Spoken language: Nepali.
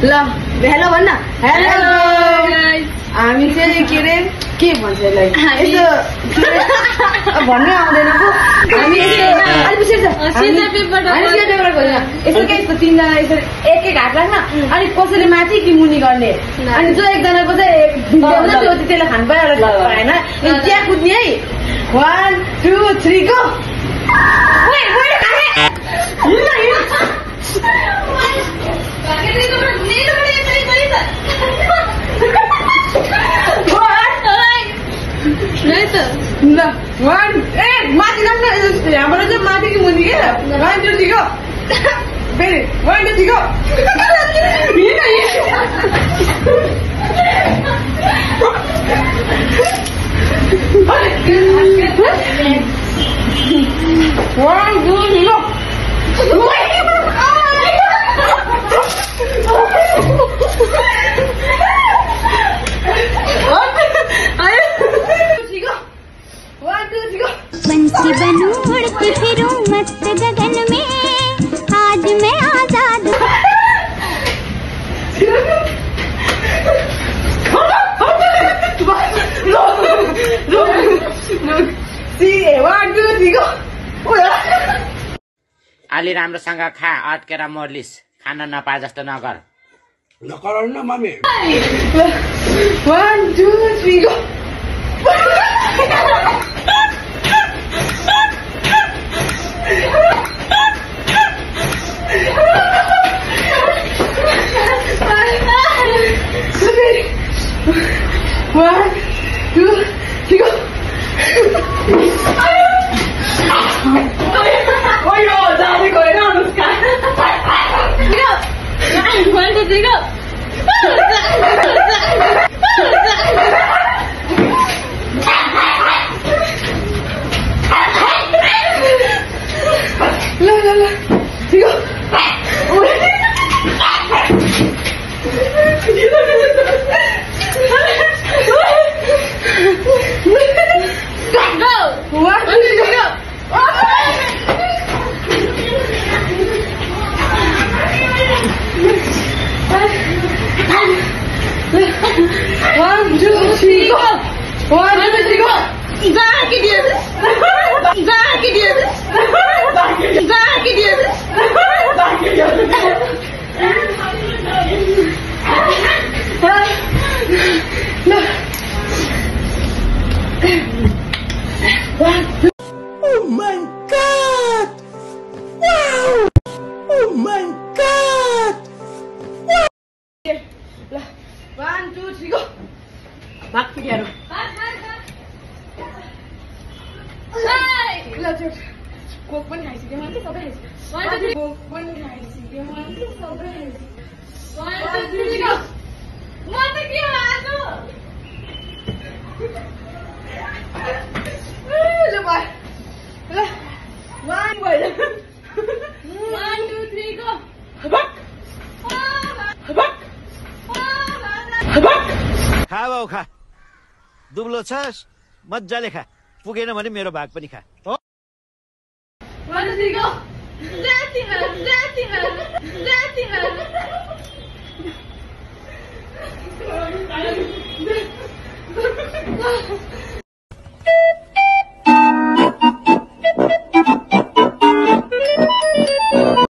ल हेलो भन्न हेलो हामी चाहिँ के रे के भन्छ यसलाई यसो भन्नु आउँदैन पो हामी यसो के तीनजना यसो एक हात राख्न अनि कसैले माथि कि मुनि गर्ने अनि जो एकजनाको चाहिँ त्यसले खानु पायो होइन त्यहाँ कुद्ने है 1 2 3 गो माथि लाग्छ यहाँबाट चाहिँ माथि कि मुनि क्या 1 2 3 गो फेरि 1 2 3 गो पंछी बनूं उड़ती फिरूं मस्त गगन में आज मैं आजाद अलि राम्रोसँग खा अट्केर मर्लिस खान नपाए जस्तो नगर नगराउनु न mummy 1 2 3 go Oh my god! Wow! Oh my god! 1 2 3 go भाग पियारो कोक पनि खाइसक्यो मैले सबै खाइसक्यो कोक पनि खाइसक्यो मैले सबै खाइसक्यो 1 2 3 गो म त के आज ल भाइ ल 1 भएर 1 2 3 गो भाग खा बाउ खा दुब्लो छस् मजाले खा पुगेन भने मेरो भाग पनि खा हो 1 2 3 गो